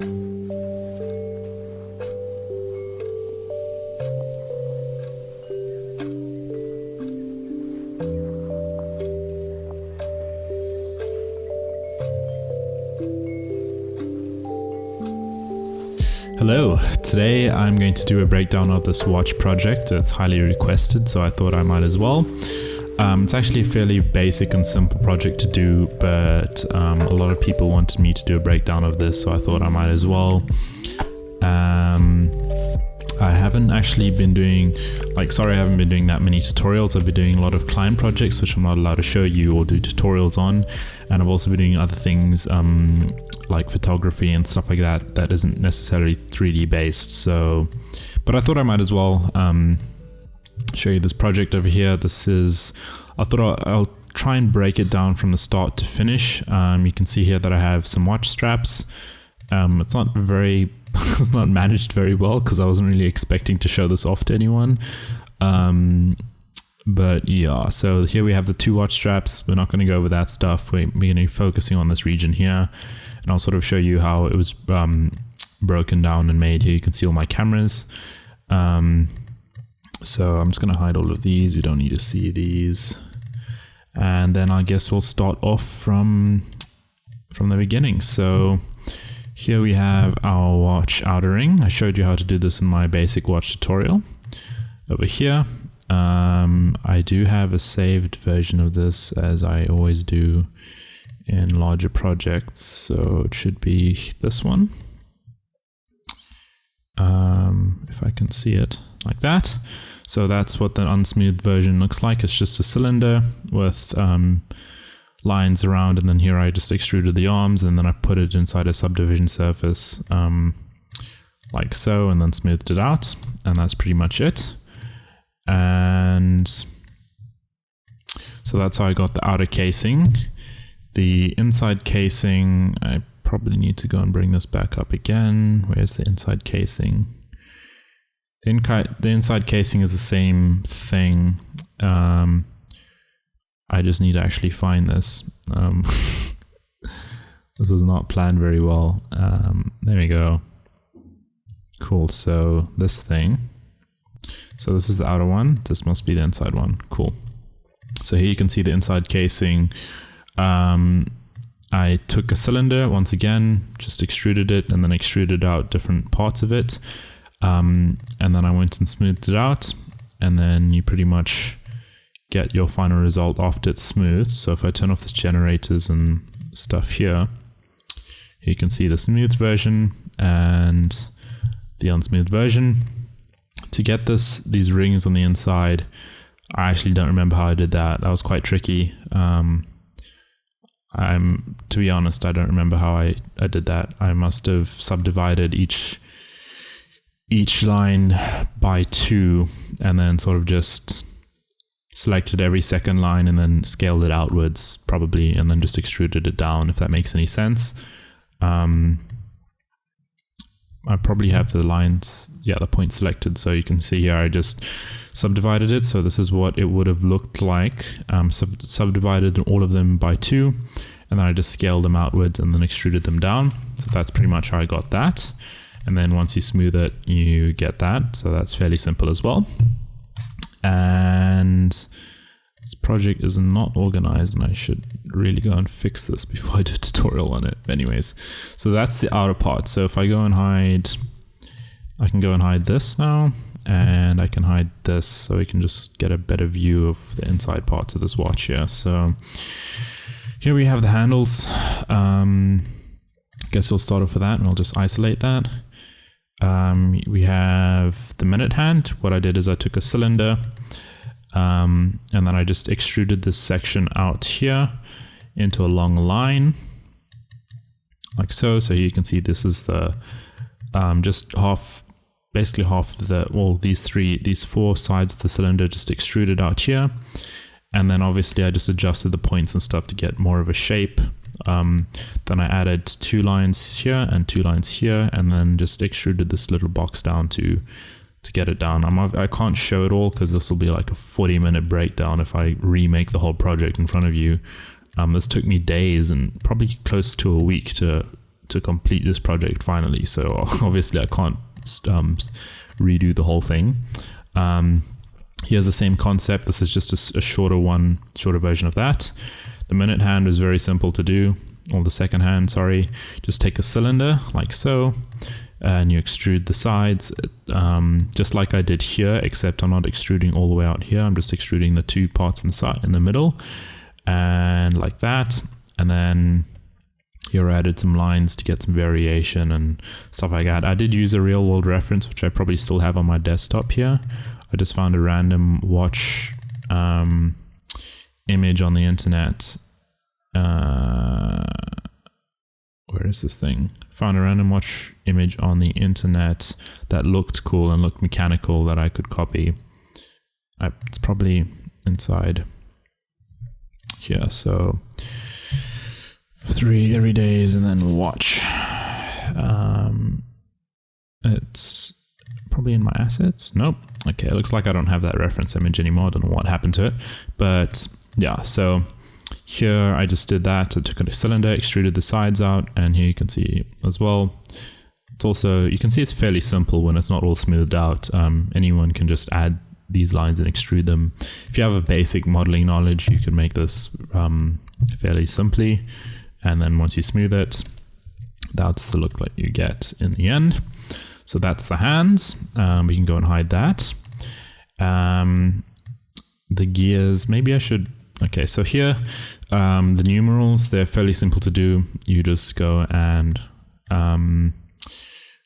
Hello, today I'm going to do a breakdown of this watch project. It's highly requested, so I thought I might as well. It's actually a fairly basic and simple project to do, but a lot of people wanted me to do a breakdown of this, so I thought I might as well. I haven't actually been doing, I haven't been doing that many tutorials. I've been doing a lot of client projects, which I'm not allowed to show you or do tutorials on. And I've also been doing other things like photography and stuff like that, that isn't necessarily 3D based. So, but I thought I might as well show you this project over here. This is, I thought I'll try and break it down from the start to finish. You can see here that I have some watch straps. It's not very, it's not managed very well because I wasn't really expecting to show this off to anyone. But yeah, so here we have the two watch straps. We're not going to go over that stuff. We're going to be focusing on this region here, and I'll sort of show you how it was broken down and made. Here you can see all my cameras. So I'm just going to hide all of these. We don't need to see these. And then I guess we'll start off from the beginning. So here we have our watch outer ring. I showed you how to do this in my basic watch tutorial. Over here, I do have a saved version of this, as I always do in larger projects. So it should be this one. If I can see it like that. So that's what the unsmoothed version looks like. It's just a cylinder with lines around, and then here I just extruded the arms, and then I put it inside a subdivision surface like so, and then smoothed it out, and that's pretty much it. And so that's how I got the outer casing. The inside casing, I probably need to go and bring this back up again. Where's the inside casing? The inside casing is the same thing. I just need to actually find this. This is not planned very well. There we go. Cool, so this thing. So this is the outer one. This must be the inside one. Cool. So here you can see the inside casing. I took a cylinder, once again, just extruded it and then extruded out different parts of it. And then I went and smoothed it out, and then you pretty much get your final result after it's smooth. So if I turn off this generators and stuff here, you can see the smooth version and the unsmooth version. To get these rings on the inside, I actually don't remember how I did that. That was quite tricky. To be honest, I don't remember how I did that. I must have subdivided each line by 2, and then sort of just selected every second line and then scaled it outwards probably, and then just extruded it down, if that makes any sense. I probably have the lines, the point selected, so you can see here I just subdivided it. So this is what it would have looked like. Subdivided all of them by 2, and then I just scaled them outwards and then extruded them down. So that's pretty much how I got that. And then once you smooth it, you get that. So that's fairly simple as well. And this project is not organized, and I should really go and fix this before I do a tutorial on it. Anyways, so that's the outer part. So if I go and hide, I can go and hide this now, and I can hide this, so we can just get a better view of the inside parts of this watch here. So here we have the handles. I guess we'll start off with that, and I'll just isolate that. We have the minute hand. What I did is I took a cylinder, and then I just extruded this section out here into a long line, like so. So you can see this is the just basically half of the these 4 sides of the cylinder just extruded out here. And then obviously I just adjusted the points and stuff to get more of a shape. Then I added 2 lines here and 2 lines here, and then just extruded this little box down to get it down. I can't show it all because this will be like a 40-minute breakdown if I remake the whole project in front of you. This took me days and probably close to a week to to complete this project finally. So obviously I can't redo the whole thing. Here's the same concept. This is just a shorter version of that. The minute hand is very simple to do, or the second hand, sorry. Just take a cylinder like so, and you extrude the sides, just like I did here, except I'm not extruding all the way out here. I'm just extruding the two parts in the middle, and like that. And then here I added some lines to get some variation and stuff like that. I did use a real world reference, which I probably still have on my desktop here. I just found a random watch image on the internet. Where is this thing? Found a random watch image on the internet that looked cool and looked mechanical that I could copy. It's probably inside here. So 3 every days and then watch. It's probably in my assets. Nope. Okay, it looks like I don't have that reference image anymore. I don't know what happened to it, but yeah. So here I just did that. I took a cylinder, extruded the sides out, and here you can see as well. It's also, you can see it's fairly simple when it's not all smoothed out. Anyone can just add these lines and extrude them. If you have a basic modeling knowledge, you can make this fairly simply. And then once you smooth it, that's the look that you get in the end. So that's the hands. We can go and hide that. The gears, maybe I should. Okay, so here, the numerals, they're fairly simple to do. You just go and,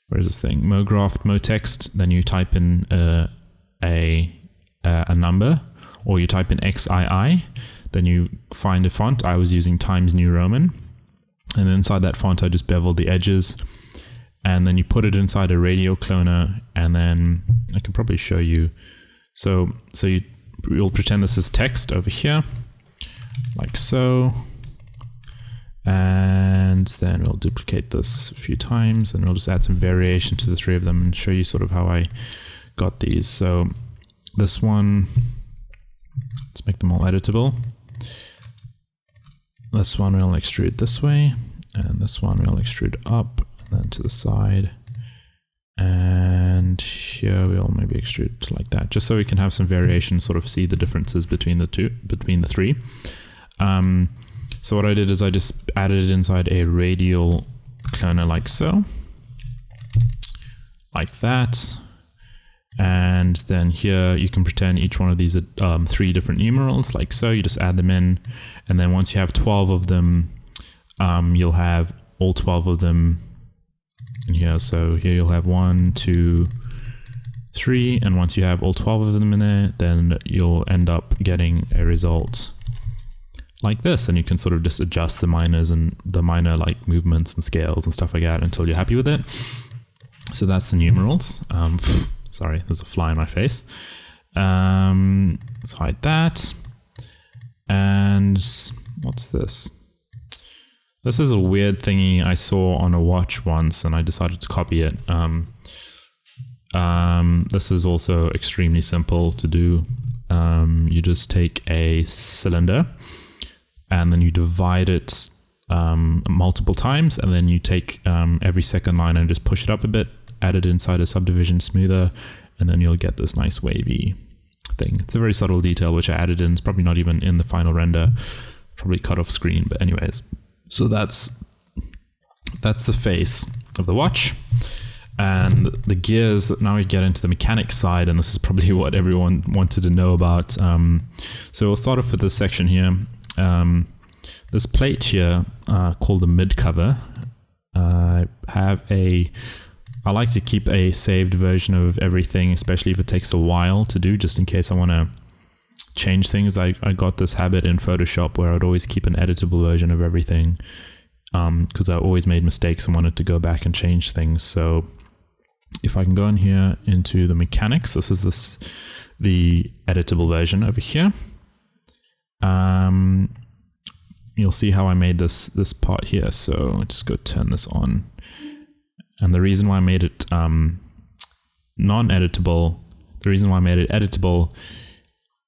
where's this thing? MoGraph, MoText, then you type in a number, or you type in XII, then you find a font. I was using Times New Roman, and inside that font I just beveled the edges, and then you put it inside a radio cloner, and then I can probably show you. So you'll pretend this is text over here, like so, and then we'll duplicate this a few times, and we'll just add some variation to the three of them and show you sort of how I got these. So this one, let's make them all editable. This one we'll extrude this way, and this one we'll extrude up and then to the side, and here we'll maybe extrude like that, just so we can have some variation, sort of see the differences between the three. So what I did is I just added it inside a radial cloner like so, like that. And then here you can pretend each one of these are 3 different numerals like so. You just add them in, and then once you have 12 of them, you'll have all 12 of them in here. So here you'll have 1, 2, 3, and once you have all 12 of them in there, then you'll end up getting a result like this, and you can sort of just adjust the minors and the minor like movements and scales and stuff like that until you're happy with it. So that's the numerals. Sorry, there's a fly in my face. Let's hide that. And what's this? This is a weird thingy I saw on a watch once, and I decided to copy it. This is also extremely simple to do. You just take a cylinder, and then you divide it multiple times, and then you take every second line and just push it up a bit, add it inside a subdivision smoother, and then you'll get this nice wavy thing. It's a very subtle detail which I added in. It's probably not even in the final render, probably cut off screen, but anyways. So that's the face of the watch. And the gears, now we get into the mechanics side, and this is probably what everyone wanted to know about. So we'll start off with this section here. This plate here, called the mid cover, I like to keep a saved version of everything, especially if it takes a while to do, just in case I want to change things. I got this habit in Photoshop where I'd always keep an editable version of everything, because I always made mistakes and wanted to go back and change things. So if I can go in here into the mechanics, this is the editable version over here. You'll see how I made this part here. So let's just go turn this on. And the reason why I made it non-editable, the reason why I made it editable,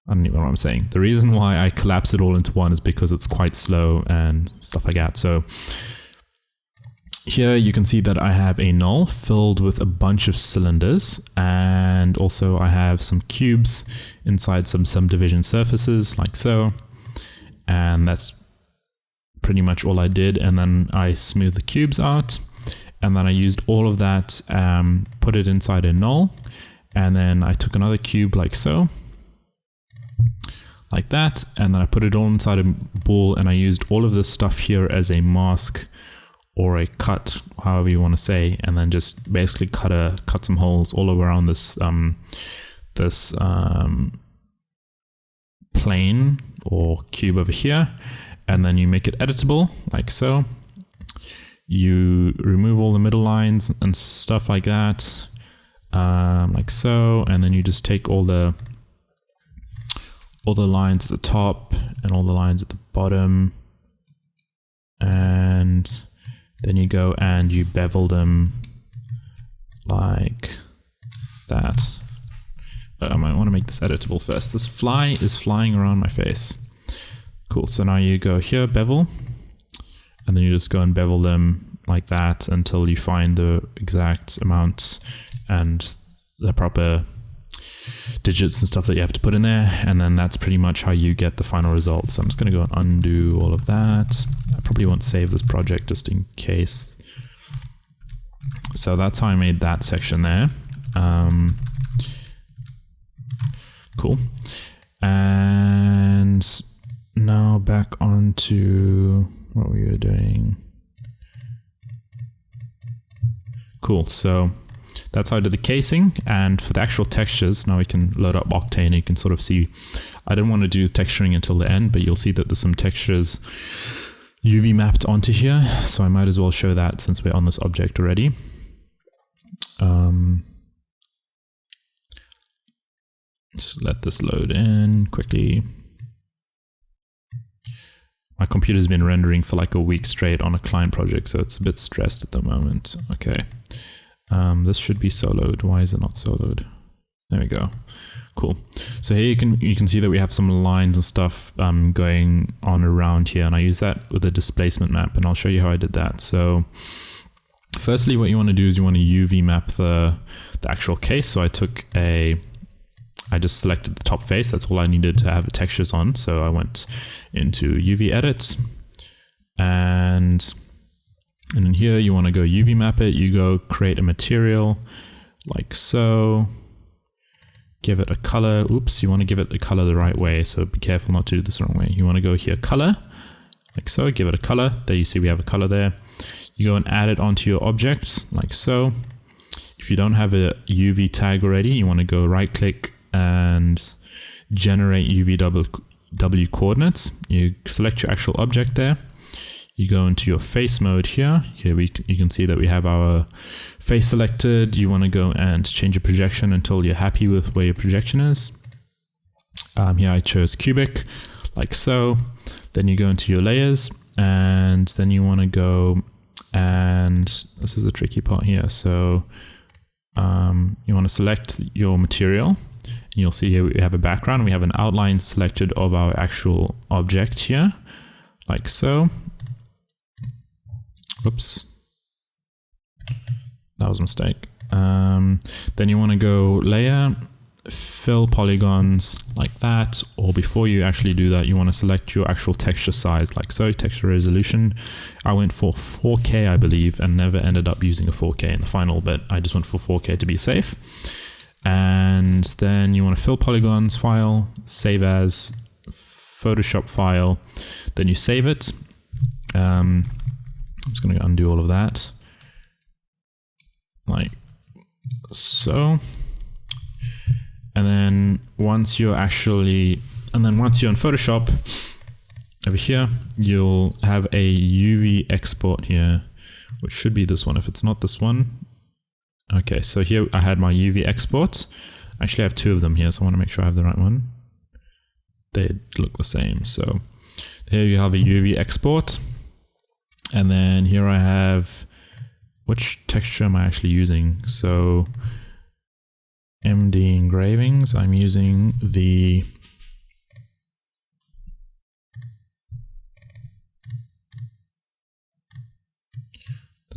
I don't even know what I'm saying. The reason why I collapse it all into one is because it's quite slow and stuff like that. So here you can see that I have a null filled with a bunch of cylinders, and also I have some cubes inside some subdivision surfaces like so, and that's pretty much all I did. And then I smoothed the cubes out, and then I used all of that, put it inside a null, and then I took another cube like so, like that, and then I put it all inside a ball, and I used all of this stuff here as a mask or a cut, however you want to say, and then just basically cut some holes all around this plane or cube over here, and then you make it editable like so. You remove all the middle lines and stuff like that, like so, and then you just take all the lines at the top and all the lines at the bottom, and then you go and you bevel them like that. I might want to make this editable first. This fly is flying around my face. Cool, so now you go here, bevel, and then you just go and bevel them like that until you find the exact amount and the proper digits and stuff that you have to put in there, and then that's pretty much how you get the final result. So I'm just going to go and undo all of that. I probably won't save this project just in case. So that's how I made that section there. Cool. And now back onto what we were doing. Cool, so that's how I did the casing. And for the actual textures, now we can load up Octane. You can sort of see, I didn't want to do texturing until the end, but you'll see that there's some textures UV mapped onto here. So I might as well show that since we're on this object already. Just let this load in quickly. My computer's been rendering for like a week straight on a client project, so it's a bit stressed at the moment. Okay. This should be soloed. Why is it not soloed? There we go. Cool. So here you can see that we have some lines and stuff going on around here, and I use that with a displacement map, and I'll show you how I did that. So firstly, what you want to do is you want to UV map the actual case. So I just selected the top face. That's all I needed to have the textures on. So I went into UV edit, and in here you want to go UV map it. You go create a material like so, give it a color. Oops, you want to give it a color the right way, so be careful not to do this the wrong way. You want to go here, color, like so, give it a color. There you see we have a color there. You go and add it onto your object like so. If you don't have a UV tag already, you want to go right click and generate UVW coordinates. You select your actual object there. You go into your face mode here. Here you can see that we have our face selected. You want to go and change your projection until you're happy with where your projection is. Here I chose cubic, like so. Then you go into your layers, and then you want to go, and this is the tricky part here. So you want to select your material. And you'll see here we have a background. We have an outline selected of our actual object here, like so. Oops, that was a mistake. Then you want to go layer, fill polygons like that, or before you actually do that, you want to select your actual texture size like so, texture resolution. I went for 4K, I believe, and never ended up using a 4K in the final, but I just went for 4K to be safe. And then you want to fill polygons file, save as Photoshop file, then you save it. I'm just going to undo all of that, like so. And then once you're in Photoshop over here, you'll have a UV export here, which should be this one. If it's not this one, okay. So here I had my UV export. Actually, I have two of them here, so I want to make sure I have the right one. They look the same. So here you have a UV export. And then here I have, which texture am I actually using? So MD engravings, I'm using the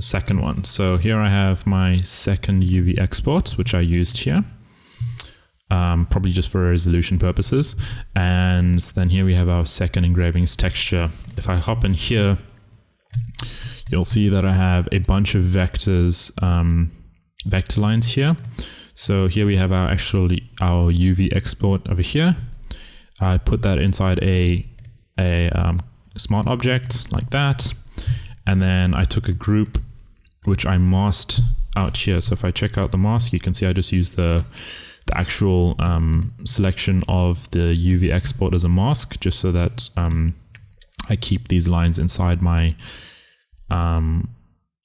second one. So here I have my second UV export, which I used here. Probably just for resolution purposes. And then here we have our second engravings texture. If I hop in here, you'll see that I have a bunch of vectors, vector lines here. So here we have our UV export over here. I put that inside a smart object like that. And then I took a group which I masked out here. So if I check out the mask, you can see I just used the actual selection of the UV export as a mask, just so that I keep these lines inside my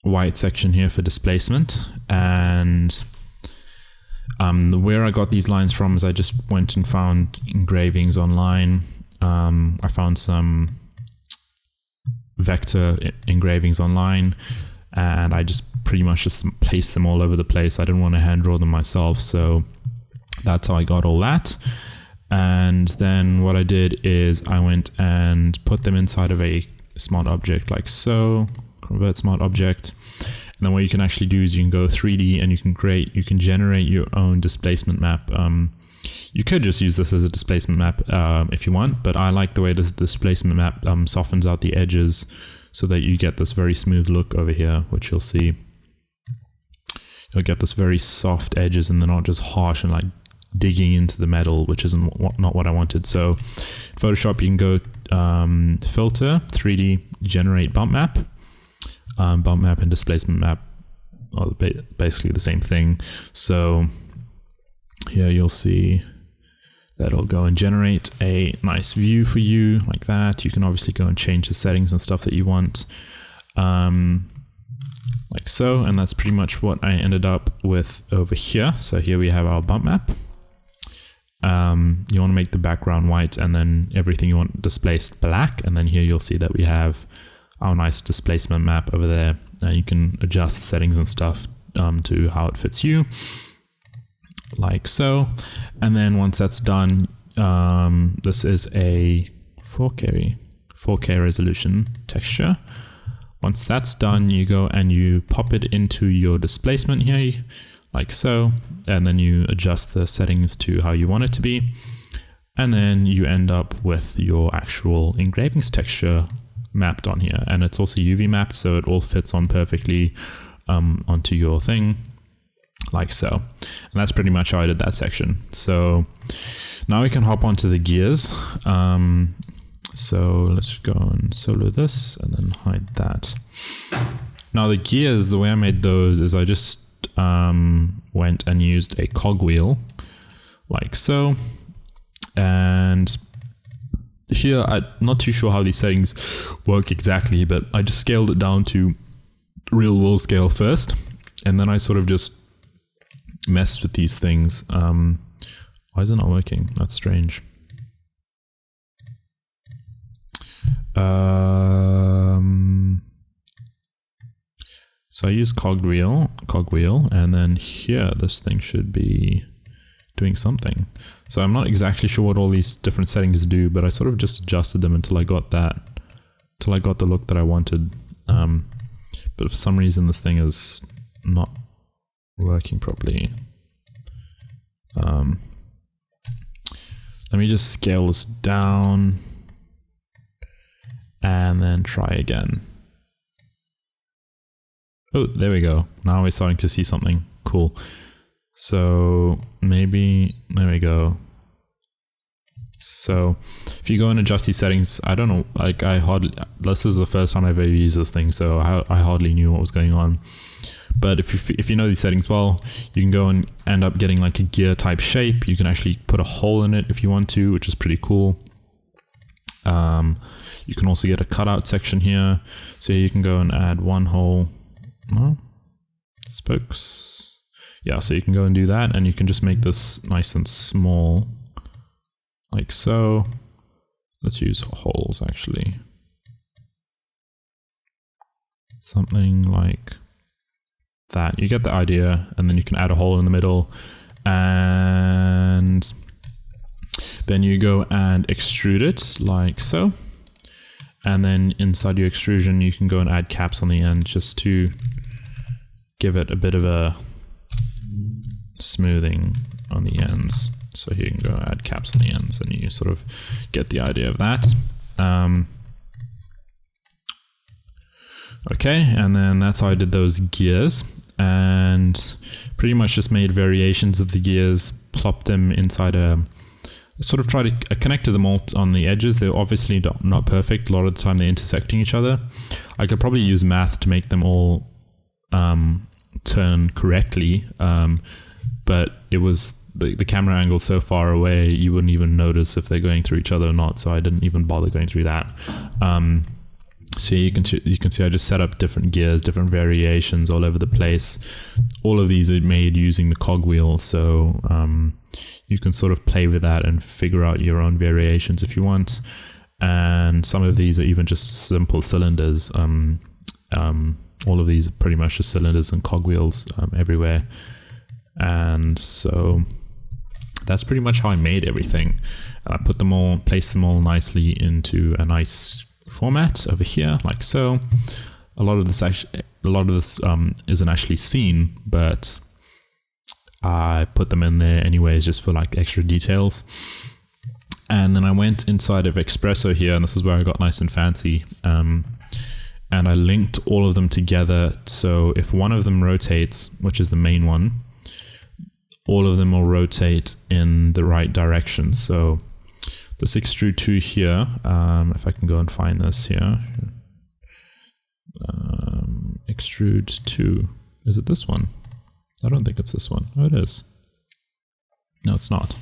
white section here for displacement. And where I got these lines from is I just went and found engravings online. I found some vector engravings online, and I just pretty much just placed them all over the place. I didn't want to hand draw them myself, so that's how I got all that. And then what I did is I went and put them inside of a smart object like so, convert smart object. And then what you can actually do is you can go 3D and you can generate your own displacement map. You could just use this as a displacement map if you want, but I like the way this displacement map softens out the edges so that you get this very smooth look over here, which you'll see. You'll get this very soft edges and they're not just harsh and like digging into the metal, which isn't not what I wanted. So Photoshop, you can go filter, 3D, generate bump map. Bump map and displacement map are basically the same thing. So here you'll see that it'll go and generate a nice view for you like that. You can obviously go and change the settings and stuff that you want, like so. And that's pretty much what I ended up with over here. So here we have our bump map. You want to make the background white and then everything you want displaced black. And then here you'll see that we have our nice displacement map over there. You can adjust the settings and stuff to how it fits you, like so. And then once that's done, this is a 4K resolution texture. Once that's done, you go and you pop it into your displacement here, like so, and then you adjust the settings to how you want it to be. And then you end up with your actual engravings texture mapped on here. And it's also UV mapped, so it all fits on perfectly onto your thing, like so. And that's pretty much how I did that section. So now we can hop onto the gears. So let's go and solo this and then hide that. Now the gears, the way I made those is I just went and used a cogwheel like so. And here, I'm not too sure how these settings work exactly, but I just scaled it down to real world scale first. And then I sort of just messed with these things. Why is it not working? That's strange. So I use cogwheel, and then here, this thing should be doing something. So I'm not exactly sure what all these different settings do, but I sort of just adjusted them until I got the look that I wanted. But for some reason this thing is not working properly. Let me just scale this down and then try again. Oh, there we go. Now we're starting to see something cool. So maybe, there we go. So if you go and adjust these settings, I don't know, like this is the first time I've ever used this thing, so I hardly knew what was going on. But if you know these settings well, you can go and end up getting like a gear type shape. You can actually put a hole in it if you want to, which is pretty cool. You can also get a cutout section here. So you can go and add one hole, spokes. Yeah, so you can go and do that, and you can just make this nice and small, like so. Let's use holes actually. Something like that. You get the idea, and then you can add a hole in the middle, and then you go and extrude it like so. And then inside your extrusion, you can go and add caps on the end just to give it a bit of a smoothing on the ends. So here you can go add caps on the ends and you sort of get the idea of that. Okay, and then that's how I did those gears, and pretty much just made variations of the gears, plopped them inside a, sort of try to connect to them all on the edges. They're obviously not perfect. A lot of the time they're intersecting each other. I could probably use math to make them all turn correctly, but it was the camera angle so far away you wouldn't even notice if they're going through each other or not, so I didn't even bother going through that. So you can see I just set up different gears, different variations all over the place. All of these are made using the cogwheel, so you can sort of play with that and figure out your own variations if you want. And some of these are even just simple cylinders. All of these are pretty much just cylinders and cogwheels everywhere. And so that's pretty much how I made everything. I put them all, placed them all nicely into a nice format over here, like so. A lot of this isn't actually seen, but I put them in there anyways just for like extra details. And then I went inside of Espresso here, and this is where I got nice and fancy. And I linked all of them together, so if one of them rotates, which is the main one, all of them will rotate in the right direction. So this extrude 2 here, if I can go and find this here, extrude 2, is it this one? I don't think it's this one. Oh, it is. No, it's not.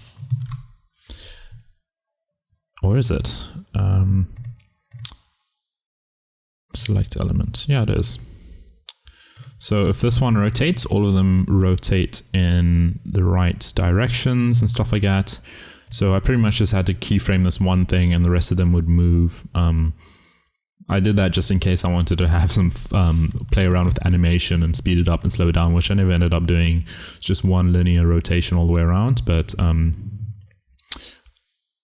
Or is it? Select element. Yeah, it is. So if this one rotates, all of them rotate in the right directions and stuff like that. So I pretty much just had to keyframe this one thing and the rest of them would move. I did that just in case I wanted to have some play around with animation and speed it up and slow it down, which I never ended up doing. It's just one linear rotation all the way around, but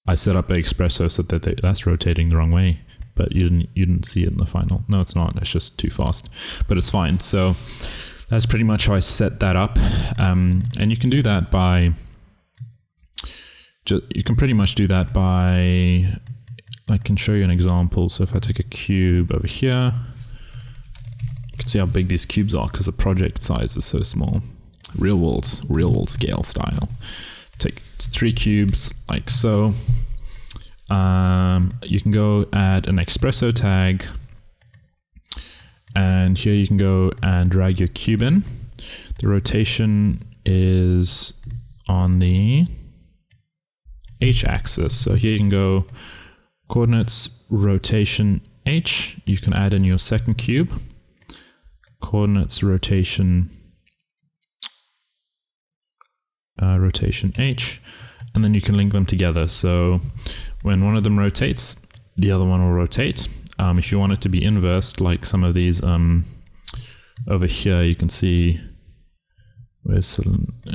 I set up an Espresso so that that's rotating the wrong way. But you didn't see it in the final. No, it's not. It's just too fast. But it's fine. So that's pretty much how I set that up. And you can do that by... You can pretty much do that by... I can show you an example. So if I take a cube over here, you can see how big these cubes are because the project size is so small. Real world scale style. Take 3 cubes like so. You can go add an Espresso tag, and here you can go and drag your cube in. The rotation is on the H axis, so here you can go coordinates rotation H. You can add in your second cube, coordinates rotation H, and then you can link them together. So when one of them rotates, the other one will rotate. If you want it to be inversed, like some of these over here, you can see, where's the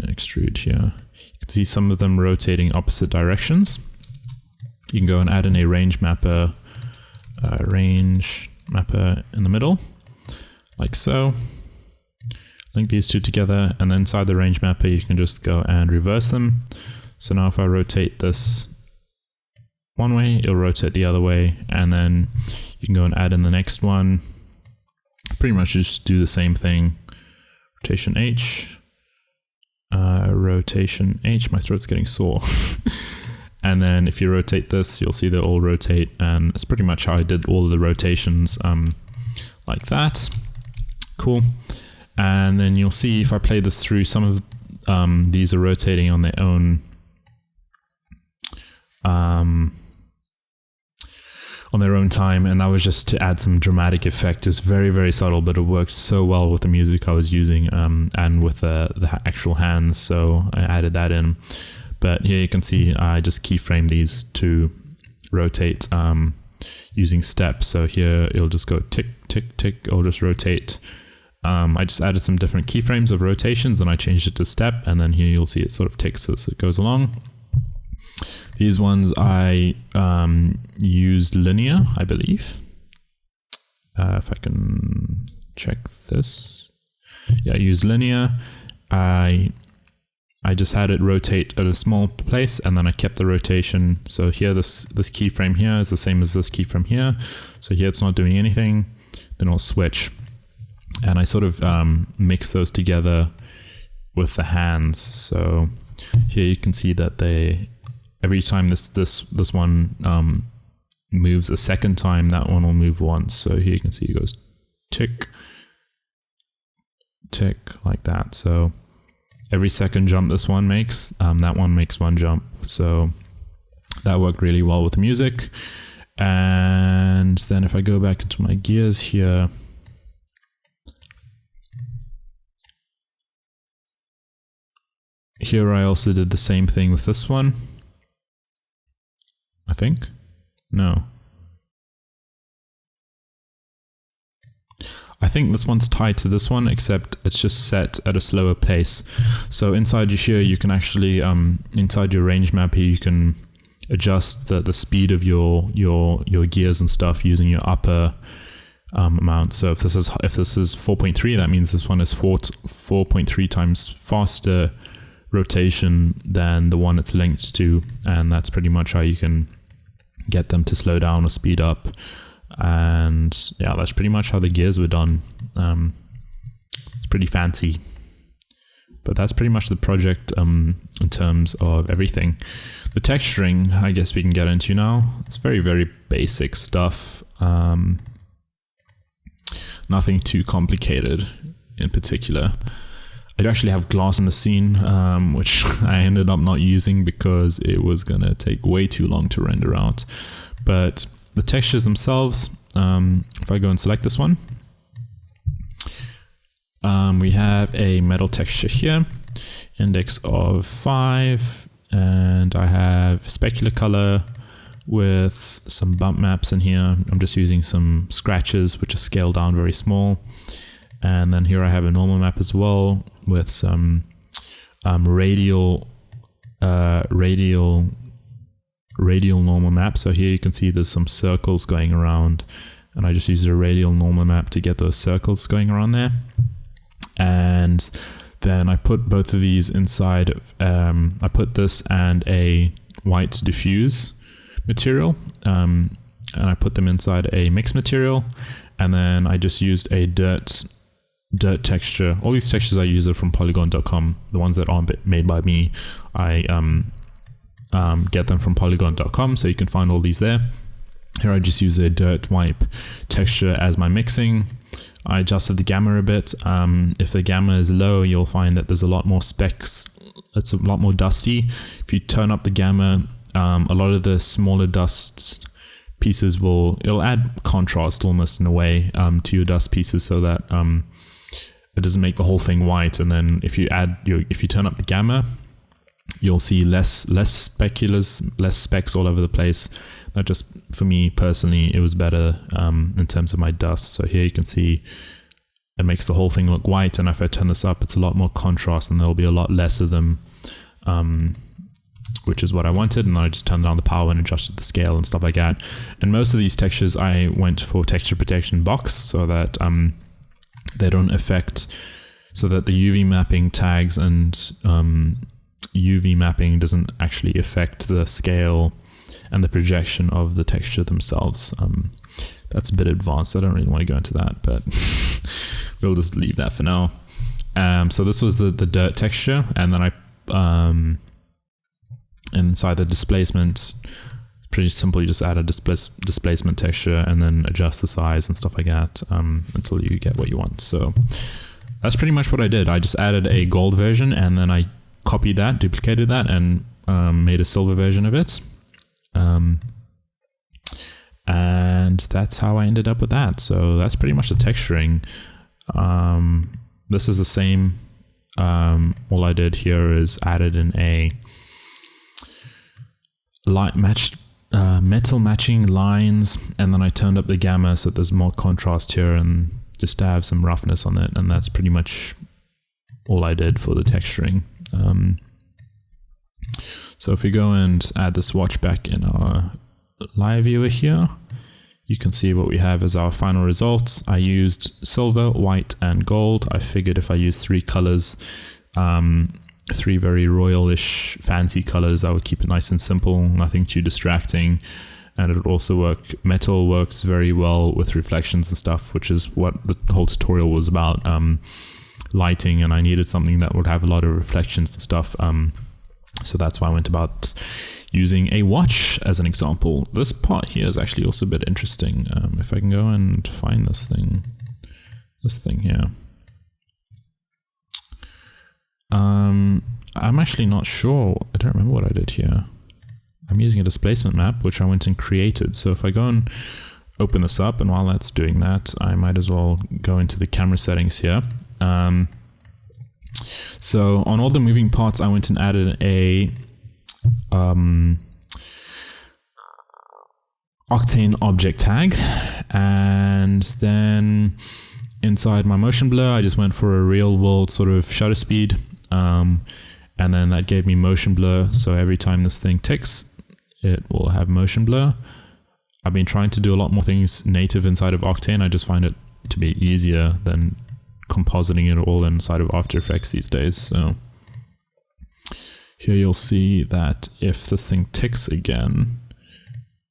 extrude here? You can see some of them rotating opposite directions. You can go and add in a range mapper in the middle, like so. Link these two together, and then inside the range mapper, you can just go and reverse them. So now if I rotate this one way, it'll rotate the other way, and then you can go and add in the next one. Pretty much just do the same thing. Rotation H, rotation H, my throat's getting sore. And then if you rotate this, you'll see they all rotate, and it's pretty much how I did all of the rotations like that. Cool. And then you'll see if I play this through, some of these are rotating on their own time, and that was just to add some dramatic effect. It's very, very subtle, but it worked so well with the music I was using and with the actual hands, so I added that in. But here you can see I just keyframe these to rotate using steps. So here it'll just go tick, tick, tick, it'll just rotate. I just added some different keyframes of rotations and I changed it to step, and then here you'll see it sort of ticks as it goes along. These ones I used linear, I believe. If I can check this. I use linear. I just had it rotate at a small place, and then I kept the rotation. So here, this keyframe here is the same as this keyframe here. So here it's not doing anything. Then I'll switch, and I sort of mix those together with the hands. So here you can see that every time this one moves a second time, that one will move once. So here you can see it goes tick, tick, like that. So every second jump this one makes, that one makes one jump. So that worked really well with the music. And then if I go back into my gears here, I also did the same thing with this one, I think. No. I think this one's tied to this one, except it's just set at a slower pace. So inside here, you can actually, inside your range map here, you can adjust the speed of your gears and stuff using your upper amount. So if this is 4.3, that means this one is 4.3 times faster rotation than the one it's linked to, and that's pretty much how you can get them to slow down or speed up. And yeah, that's pretty much how the gears were done. It's pretty fancy, but that's pretty much the project in terms of everything. The texturing, I guess we can get into now. It's very, very basic stuff. Nothing too complicated in particular. I actually have glass in the scene, which I ended up not using because it was gonna take way too long to render out. But the textures themselves, if I go and select this one, we have a metal texture here, index of 5, and I have specular color with some bump maps in here. I'm just using some scratches, which are scaled down very small. And then here I have a normal map as well with some radial normal map. So here you can see there's some circles going around, and I just use a radial normal map to get those circles going around there. And then I put both of these inside of, I put this and a white diffuse material, and I put them inside a mix material, and then I just used a dirt texture. All these textures I use are from polygon.com. The ones that aren't made by me, I get them from polygon.com, so you can find all these there. Here I just use a dirt wipe texture as my mixing. I adjusted the gamma a bit. If the gamma is low, you'll find that there's a lot more specks. It's a lot more dusty. If you turn up the gamma, a lot of the smaller dust pieces it'll add contrast almost in a way to your dust pieces, so that it doesn't make the whole thing white. And then if you turn up the gamma, you'll see less speculars, less specks all over the place. That just, for me personally, it was better in terms of my dust. So here you can see it makes the whole thing look white, and if I turn this up, it's a lot more contrast, and there'll be a lot less of them, which is what I wanted. And I just turned down the power and adjusted the scale and stuff like that. And most of these textures I went for texture protection box, so that they don't affect, so that the UV mapping tags and UV mapping doesn't actually affect the scale and the projection of the texture themselves. That's a bit advanced. I don't really want to go into that, but we'll just leave that for now. So this was the dirt texture, and then I inside the displacement, pretty simple. You just add a displacement texture and then adjust the size and stuff like that until you get what you want. So that's pretty much what I did. I just added a gold version, and then I copied that, duplicated that, and made a silver version of it. And that's how I ended up with that. So that's pretty much the texturing. This is the same. All I did here is added in a metal matching lines, and then I turned up the gamma so there's more contrast here, and just to have some roughness on it. And that's pretty much all I did for the texturing. So if we go and add the swatch back in our live viewer here, you can see what we have as our final result. I used silver, white, and gold. I figured if I use 3 colors, 3 very royalish, fancy colors, that would keep it nice and simple, nothing too distracting. And it would also work. Metal works very well with reflections and stuff, which is what the whole tutorial was about, lighting, and I needed something that would have a lot of reflections and stuff. So that's why I went about using a watch as an example. This part here is actually also a bit interesting. If I can go and find this thing here. I'm actually not sure. I don't remember what I did here. I'm using a displacement map, which I went and created. So if I go and open this up, and while that's doing that, I might as well go into the camera settings here. So on all the moving parts, I went and added a Octane object tag, and then inside my motion blur, I just went for a real world sort of shutter speed, and then that gave me motion blur. So every time this thing ticks, it will have motion blur. I've been trying to do a lot more things native inside of Octane. I just find it to be easier than compositing it all inside of After Effects these days. So here you'll see that if this thing ticks again,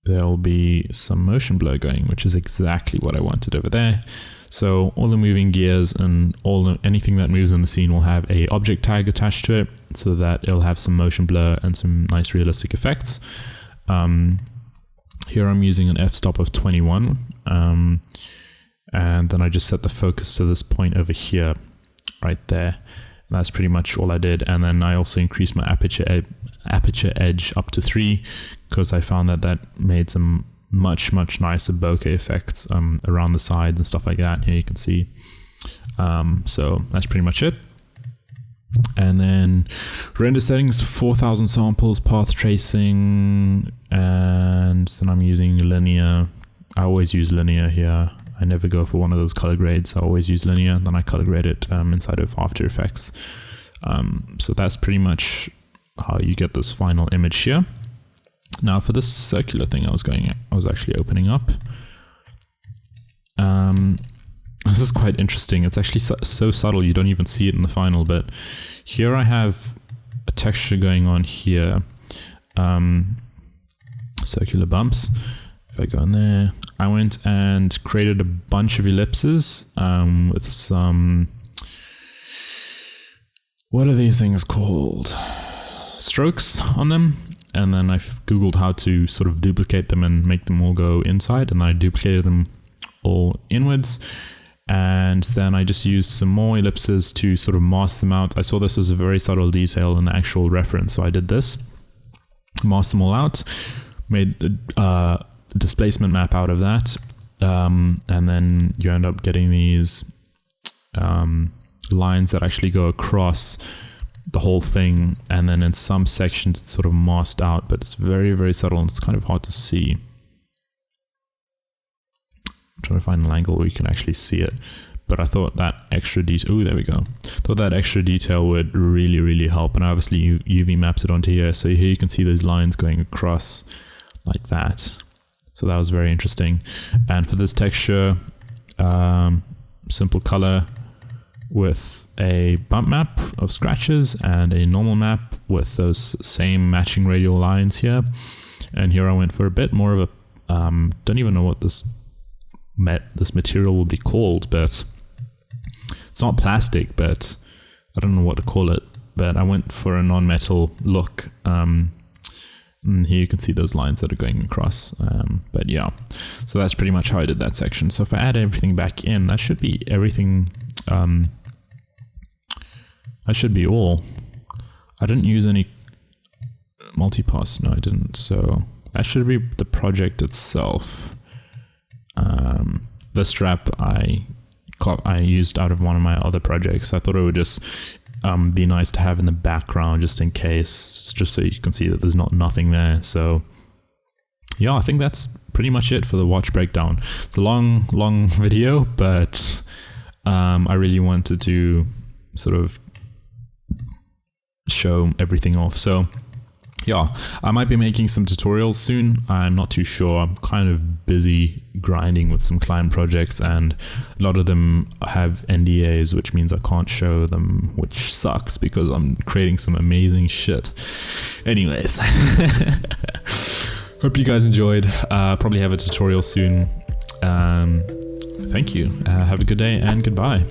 there'll be some motion blur going, which is exactly what I wanted over there. So all the moving gears and anything that moves in the scene will have a object tag attached to it, so that it'll have some motion blur and some nice realistic effects. Here I'm using an f-stop of 21, and then I just set the focus to this point over here, right there. And that's pretty much all I did. And then I also increased my aperture edge up to 3, because I found that made some much nicer bokeh effects around the sides and stuff like that. Here you can see. So that's pretty much it. And then render settings, 4000 samples, path tracing, and then I'm using linear. I always use linear here. I never go for one of those color grades. I always use linear, then I color grade it inside of After Effects. So that's pretty much how you get this final image here. Now for this circular thing I was actually opening up. This is quite interesting. It's actually so subtle you don't even see it in the final, but here I have a texture going on here. Circular bumps. If I go in there, I went and created a bunch of ellipses with some, what are these things called? Strokes on them. And then I googled how to sort of duplicate them and make them all go inside, and I duplicated them all inwards. And then I just used some more ellipses to sort of mask them out. I saw this was a very subtle detail in the actual reference, so I did this, masked them all out, made a displacement map out of that, and then you end up getting these lines that actually go across the whole thing, and then in some sections it's sort of masked out, but it's very subtle and it's kind of hard to see. I'm trying to find an angle where you can actually see it, but I thought that extra detail, oh there we go, thought that extra detail would really help. And obviously UV maps it onto here, so here you can see those lines going across like that. So that was very interesting. And for this texture, simple color with a bump map of scratches and a normal map with those same matching radial lines here. And here I went for a bit more of a, don't even know what this material will be called, but it's not plastic, but I don't know what to call it, but I went for a non-metal look. And here you can see those lines that are going across, but yeah, so that's pretty much how I did that section. So if I add everything back in, that should be everything. That should be all. I didn't use any multipass, no I didn't, so that should be the project itself. This strap I used out of one of my other projects. I thought it would just be nice to have in the background just in case, just so you can see that there's nothing there. So yeah, I think that's pretty much it for the watch breakdown. It's a long video, but I really wanted to sort of show everything off. So yeah, I might be making some tutorials soon. I'm not too sure. I'm kind of busy grinding with some client projects, and a lot of them have NDAs, which means I can't show them, which sucks because I'm creating some amazing shit. Anyways, hope you guys enjoyed. Probably have a tutorial soon. Thank you. Have a good day and goodbye.